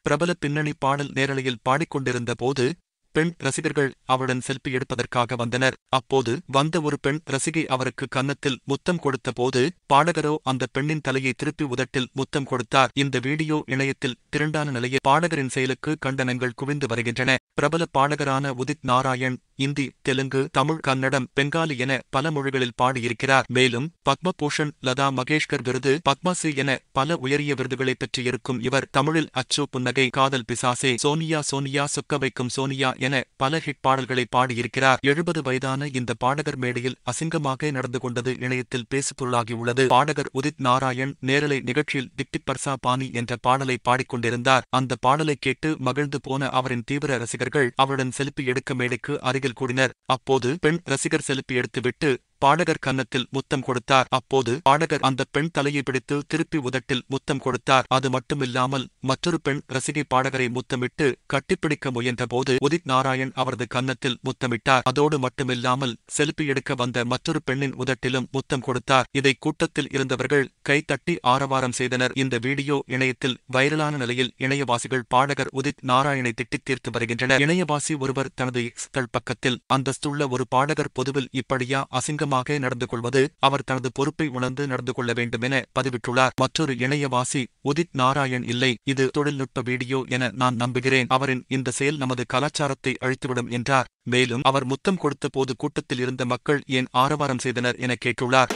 பிரபல பின்னணி பாடல் நேரலையில் பாடிக்கொண்டிருந்த போது பெண் ரசிகர்கள் அவருடன் செல்ஃபி எடுப்பதற்காக வந்தனர். அப்போது வந்த ஒரு பெண் ரசிகை அவருக்கு கன்னத்தில் முத்தம் கொடுத்த போது பாடகரோ அந்த பெண்ணின் தலையை திருப்பி உதட்டில் முத்தம் கொடுத்தார். இந்த வீடியோ இணையத்தில் திரண்டான நிலையில் பாடகரின் செயலுக்கு கண்டனங்கள் குவிந்து வருகின்றன. பிரபல பாடகரான உதித் நாராயண் இந்தி, தெலுங்கு, தமிழ், கன்னடம், பெங்காலி என பல மொழிகளில் பாடியிருக்கிறார். மேலும் பத்மபூஷன், லதா மங்கேஷ்கர் விருது, பத்மஸ்ரீ என பல உயரிய விருதுகளை பெற்றிருக்கும் இவர் தமிழில் அச்சோ புன்னகை, காதல் பிசாசே, சோனியா சோனியா, சொக்க வைக்கும் சோனியா என பல ஹிட் பாடல்களை பாடியிருக்கிறார். 70 வயதான இந்த பாடகர் மேடையில் அசிங்கமாக நடந்து கொண்டது இணையத்தில் பேசுபொருளாகியுள்ளது. பாடகர் உதித் நாராயண் நேரலை நிகழ்ச்சியில் டிக்டிக் பர்சா பாணி என்ற பாடலை பாடிக்கொண்டிருந்தார். அந்த பாடலை கேட்டு மகிழ்ந்து போன அவரின் தீவிர ரசிகர்கள் அவருடன் செல்ஃபி எடுக்க மேடைக்கு அருகில் கூடினர். அப்போது பெண் ரசிகர் செல்ஃபி எடுத்துவிட்டு பாடகர் கன்னத்தில் முத்தம் கொடுத்தார். அப்போது பாடகர் அந்த பெண் தலையை பிடித்து திருப்பி உதட்டில் முத்தம் கொடுத்தார். அது மட்டுமில்லாமல் மற்றொரு பெண் ரசிகை பாடகரை முத்தமிட்டு கட்டிப்பிடிக்க முயன்றபோது உதித் நாராயண் அவரது கன்னத்தில் முத்தமிட்டார். அதோடு மட்டுமில்லாமல் செல்ஃபி எடுக்க வந்த மற்றொரு பெண்ணின் உதட்டிலும் முத்தம் கொடுத்தார். இதை கூட்டத்தில் இருந்தவர்கள் கைதட்டி ஆரவாரம் செய்தனர். இந்த வீடியோ இணையத்தில் வைரலான நிலையில் இணையவாசிகள் பாடகர் உதித் நாராயணை திட்டித் தீர்த்து வருகின்றனர். இணையவாசி ஒருவர் தனது எக்ஸ் பக்கத்தில் அந்தஸ்துள்ள ஒரு பாடகர் பொதுவில் இப்படியா அசிங்கம் நடந்து கொள்வது, அவர் தனது பொறுப்பை உணர்ந்து நடந்து கொள்ள வேண்டும் என பதிவிட்டுள்ளார். மற்றொரு இணையவாசி உதித் நாராயண் இல்லை, இது தொழில்நுட்ப வீடியோ என நான் நம்புகிறேன். அவரின் இந்த செயல் நமது கலாச்சாரத்தை அழித்துவிடும் என்றார். மேலும் அவர் முத்தம் கொடுத்த போது கூட்டத்தில் இருந்த மக்கள் ஏன் ஆரவாரம் செய்தனர் என கேட்டுள்ளார்.